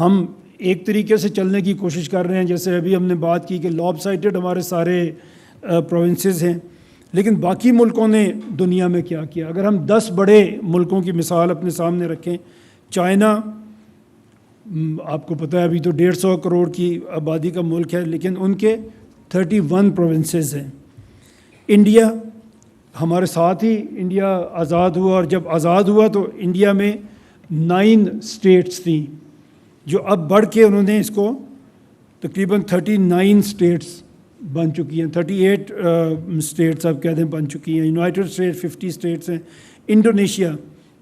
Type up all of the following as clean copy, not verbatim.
ہم ایک طریقے سے چلنے کی کوشش کر رہے ہیں، جیسے ابھی ہم نے بات کی کہ لاب سائٹڈ ہمارے سارے پروونسز ہیں، لیکن باقی ملکوں نے دنیا میں کیا کیا؟ اگر ہم 10 بڑے ملکوں کی مثال اپنے سامنے رکھیں، چائنا آپ کو پتہ ہے ابھی تو 150 کروڑ کی آبادی کا ملک ہے، لیکن ان کے 31 پروونسز ہیں۔ انڈیا ہمارے ساتھ ہی انڈیا آزاد ہوا، اور جب آزاد ہوا تو انڈیا میں 9 اسٹیٹس تھیں، جو اب بڑھ کے انہوں نے اس کو تقریباً 39 اسٹیٹس بن چکی ہیں، 38 اسٹیٹس اب کہتے ہیں بن چکی ہیں۔ یونائٹڈ اسٹیٹس 50 اسٹیٹس ہیں۔ انڈونیشیا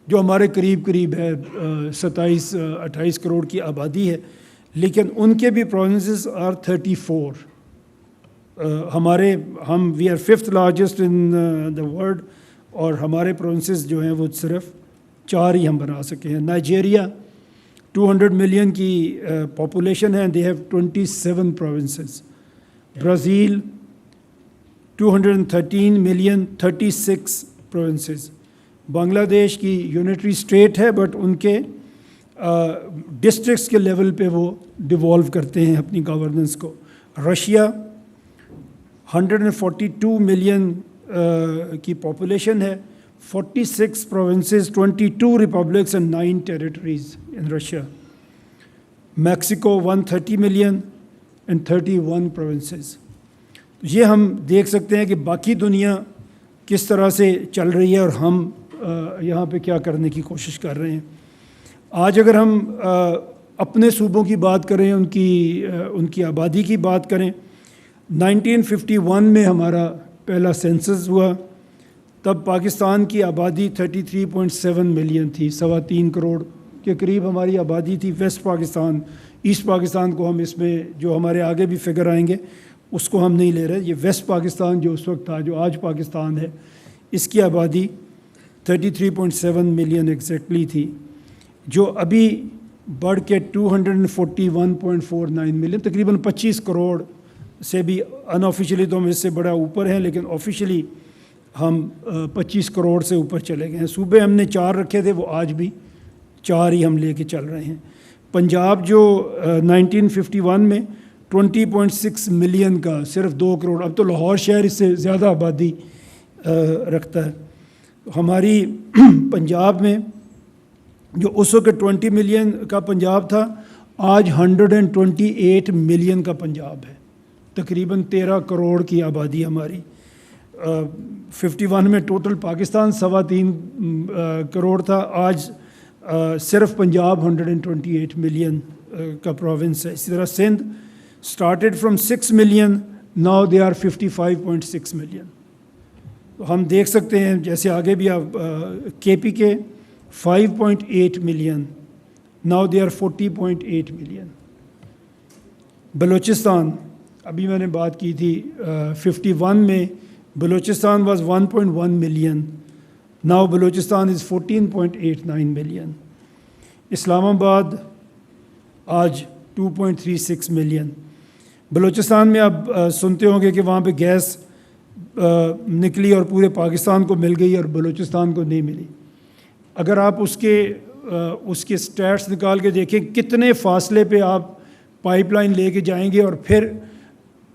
جو ہمارے قریب ہے 27-28 کروڑ کی آبادی ہے، لیکن ان کے بھی provinces are 34۔ We are 5th largest in the world, اور ہمارے پروونسز جو ہیں وہ صرف 4 ہی ہم بنا سکے ہیں۔ نائجیریا 200 ملین کی پاپولیشن ہے، they have 27 provinces. Brazil 213 million 36 provinces. Bangladesh کی یونٹری اسٹیٹ ہے، بٹ ان کے ڈسٹرکٹس کے لیول پہ وہ ڈیوالو کرتے ہیں اپنی گورننس کو۔ رشیا 142 ملین کی پاپولیشن ہے، 46 provinces, 22 republics and 9 territories in Russia. Mexico 130 million and 31 provinces. یہ ہم دیکھ سکتے ہیں کہ باقی دنیا کس طرح سے چل رہی ہے اور ہم یہاں پہ کیا کرنے کی کوشش کر رہے ہیں۔ آج اگر ہم اپنے صوبوں کی بات کریں، ان کی آبادی کی بات کریں، 1951 میں ہمارا پہلا سینسس ہوا، تب پاکستان کی آبادی 33.7 ملین تھی، 3.25 کروڑ کے قریب ہماری آبادی تھی۔ ویسٹ پاکستان، ایسٹ پاکستان کو ہم اس میں جو ہمارے آگے بھی فگر آئیں گے اس کو ہم نہیں لے رہے۔ یہ ویسٹ پاکستان جو اس وقت تھا، جو آج پاکستان ہے، اس کی آبادی 33.7 ملین ایگزیکٹلی تھی، جو ابھی بڑھ کے 241.49 ملین، تقریباً 25 کروڑ سے بھی ان آفیشلی تو ہم اس سے بڑا اوپر ہیں، لیکن آفیشلی ہم 25 کروڑ سے اوپر چلے گئے ہیں۔ صوبے ہم نے 4 رکھے تھے، وہ آج بھی 4 ہی ہم لے کے چل رہے ہیں۔ پنجاب جو 1951 میں 20.6 ملین کا، صرف 2 کروڑ، اب تو لاہور شہر اس سے زیادہ آبادی رکھتا ہے۔ ہماری پنجاب میں جو اس وقت 20 ملین کا پنجاب تھا، آج 128 ملین کا پنجاب ہے، تقریباً 13 کروڑ کی آبادی ہماری۔ 51 میں ٹوٹل پاکستان 3.25 کروڑ تھا، آج صرف پنجاب 128 ملین کا پروونس ہے۔ اسی طرح Sindh started from 6 million, now they are 55.6 million۔ ہم دیکھ سکتے ہیں جیسے آگے بھی آپ کے پی کے 5.8 million, now they are 40.8 million. Balochistan ابھی میں نے بات کی تھی 51 میں Balochistan was 1.1 million, now Balochistan is 14.89 million. Islamabad آج 2.36 ملین۔ بلوچستان میں آپ سنتے ہوں گے کہ وہاں پہ گیس نکلی اور پورے پاکستان کو مل گئی اور بلوچستان کو نہیں ملی۔ اگر آپ اس کے سٹیٹس نکال کے دیکھیں کتنے فاصلے پہ آپ پائپ لائن لے کے جائیں گے اور پھر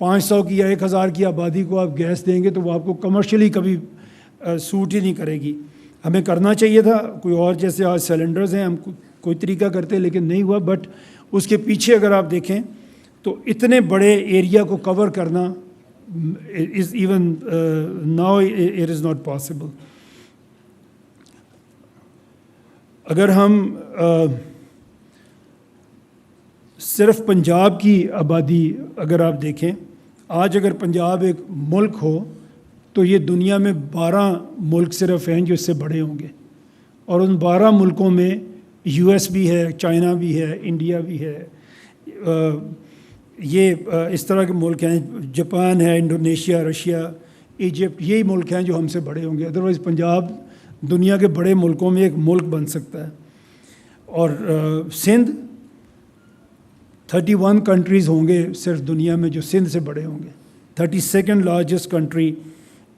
500 کی یا 1000 کی آبادی کو آپ گیس دیں گے، تو وہ آپ کو کمرشلی کبھی سوٹ ہی نہیں کرے گی۔ ہمیں کرنا چاہیے تھا کوئی اور، جیسے آج سلنڈرز ہیں، ہم کوئی طریقہ کرتے لیکن نہیں ہوا۔ بٹ اس کے پیچھے اگر آپ دیکھیں تو اتنے بڑے ایریا کو کور کرنا is even now it is not possible. اگر ہم صرف پنجاب کی آبادی اگر آپ دیکھیں، آج اگر پنجاب ایک ملک ہو تو یہ دنیا میں 12 ملک صرف ہیں جو اس سے بڑے ہوں گے، اور ان 12 ملکوں میں یو ایس بھی ہے، چائنا بھی ہے، انڈیا بھی ہے، یہ اس طرح کے ملک ہیں، جاپان ہے، انڈونیشیا، رشیا، ایجپٹ، یہی ملک ہیں جو ہم سے بڑے ہوں گے۔ ادروائز پنجاب دنیا کے بڑے ملکوں میں ایک ملک بن سکتا ہے۔ اور سندھ 31 کنٹریز ہوں گے صرف دنیا میں جو سندھ سے بڑے ہوں گے، 32nd لارجسٹ کنٹری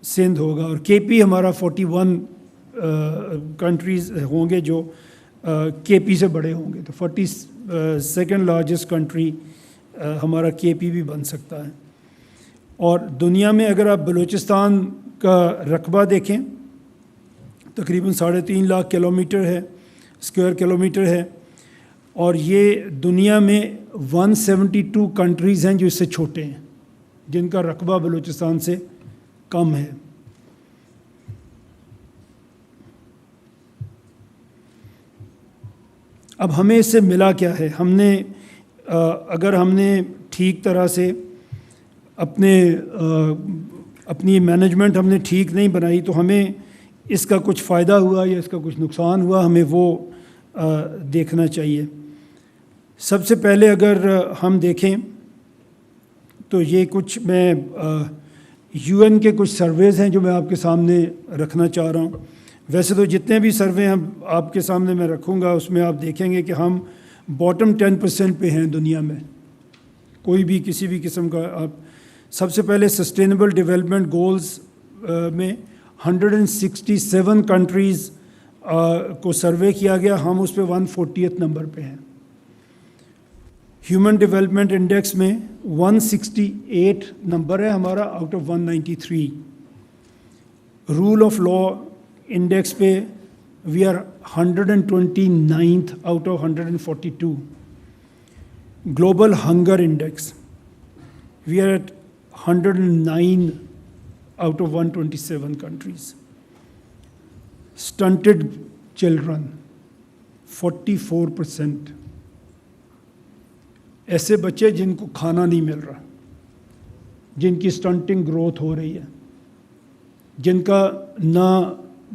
سندھ ہوگا۔ اور کے پی ہمارا 41 کنٹریز ہوں گے جو کے پی سے بڑے ہوں گے، تو سیکنڈ لارجسٹ کنٹری ہمارا KP بھی بن سکتا ہے. اور دنیا میں اگر آپ بلوچستان کا رقبہ دیکھیں تقریباً 3.5 لاکھ کلومیٹر ہے، اسکوائر کلومیٹر ہے، اور یہ دنیا میں 172 کنٹریز ہیں جو اس سے چھوٹے ہیں، جن کا رقبہ بلوچستان سے کم ہے. اب ہمیں اس سے ملا کیا ہے؟ ہم نے اگر ہم نے ٹھیک طرح سے اپنی مینجمنٹ ہم نے ٹھیک نہیں بنائی تو ہمیں اس کا کچھ فائدہ ہوا یا اس کا کچھ نقصان ہوا، ہمیں وہ دیکھنا چاہیے. سب سے پہلے اگر ہم دیکھیں تو یہ کچھ میں UN کے کچھ سرویز ہیں جو میں آپ کے سامنے رکھنا چاہ رہا ہوں. ویسے تو جتنے بھی سروے ہم آپ کے سامنے میں رکھوں گا اس میں آپ دیکھیں گے کہ ہم باٹم 10% پہ ہیں دنیا میں، کوئی بھی کسی بھی قسم کا. آپ سب سے پہلے سسٹینیبل ڈیولپمنٹ گولز میں 167 کنٹریز کو سروے کیا گیا، ہم اس پہ 140th نمبر پہ ہیں. ہیومن ڈیولپمنٹ انڈیکس میں 168 نمبر ہے ہمارا out of 193. Rule of law index پہ we are 129th out of 142. Global hunger index we are at 109 out of 127 countries. Stunted children 44%. ایسے بچے جن کو کھانا نہیں مل رہا، جن کی سٹنٹنگ گروتھ ہو رہی ہے، جن کا نہ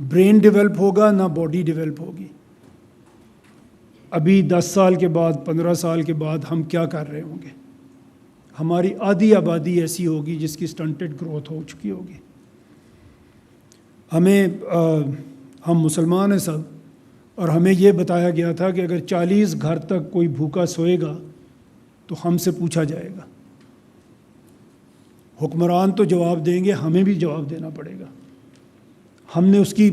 برین ڈیولپ ہوگا نہ باڈی ڈیولپ ہوگی. ابھی 10 سال کے بعد 15 سال کے بعد ہم کیا کر رہے ہوں گے؟ ہماری آدھی آبادی ایسی ہوگی جس کی سٹنٹڈ گروتھ ہو چکی ہوگی. ہم مسلمان ہیں سب، اور ہمیں یہ بتایا گیا تھا کہ اگر 40 گھر تک کوئی بھوکا سوئے گا تو ہم سے پوچھا جائے گا. حکمران تو جواب دیں گے، ہمیں بھی جواب دینا پڑے گا. ہم نے اس کی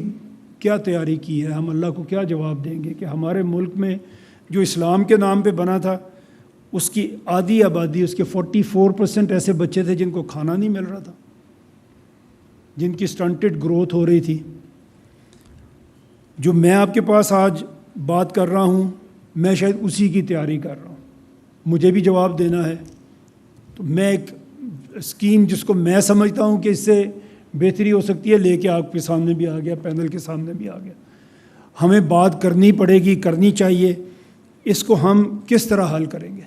کیا تیاری کی ہے؟ ہم اللہ کو کیا جواب دیں گے کہ ہمارے ملک میں جو اسلام کے نام پہ بنا تھا اس کی آدھی آبادی، اس کے 44% ایسے بچے تھے جن کو کھانا نہیں مل رہا تھا، جن کی سٹنٹڈ گروتھ ہو رہی تھی. جو میں آپ کے پاس آج بات کر رہا ہوں میں شاید اسی کی تیاری کر رہا ہوں. مجھے بھی جواب دینا ہے، تو میں ایک اسکیم جس کو میں سمجھتا ہوں کہ اس سے بہتری ہو سکتی ہے لے کے آپ کے سامنے بھی آ گیا، پینل کے سامنے بھی آ گیا. ہمیں بات کرنی پڑے گی، کرنی چاہیے. اس کو ہم کس طرح حل کریں گے؟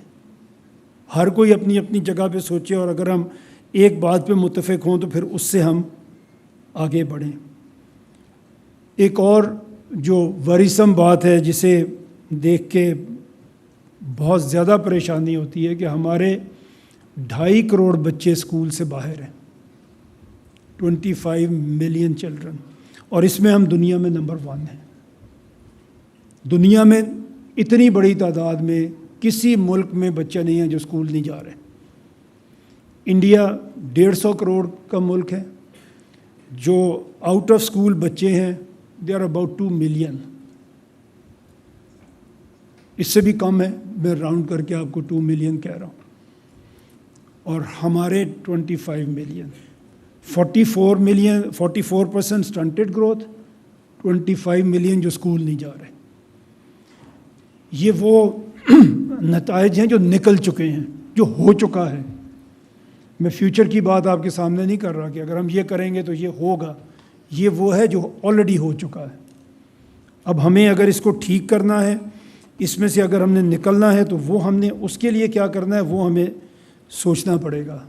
ہر کوئی اپنی اپنی جگہ پہ سوچے، اور اگر ہم ایک بات پہ متفق ہوں تو پھر اس سے ہم آگے بڑھیں. ایک اور جو ورثم بات ہے جسے دیکھ کے بہت زیادہ پریشانی ہوتی ہے کہ ہمارے 2.5 کروڑ بچے اسکول سے باہر ہیں، 25 ملین چلڈرن، اور اس میں ہم دنیا میں نمبر 1 ہیں. دنیا میں اتنی بڑی تعداد میں کسی ملک میں بچے نہیں ہیں جو اسکول نہیں جا رہے. انڈیا 150 کروڑ کا ملک ہے، جو آؤٹ آف اسکول بچے ہیں دے آر اباؤٹ 2 ملین. اس سے بھی کم ہے، میں راؤنڈ کر کے آپ کو 2 ملین کہہ رہا ہوں. اور ہمارے 25 ملین، 44% سٹنٹڈ گروتھ، 25 ملین جو اسکول نہیں جا رہے. یہ وہ نتائج ہیں جو نکل چکے ہیں، جو ہو چکا ہے. میں فیوچر کی بات آپ کے سامنے نہیں کر رہا کہ اگر ہم یہ کریں گے تو یہ ہوگا. یہ وہ ہے جو آلریڈی ہو چکا ہے. اب ہمیں اگر اس کو ٹھیک کرنا ہے، اس میں سے اگر ہم نے نکلنا ہے تو وہ ہم نے اس کے لیے کیا کرنا ہے وہ ہمیں سوچنا پڑے گا.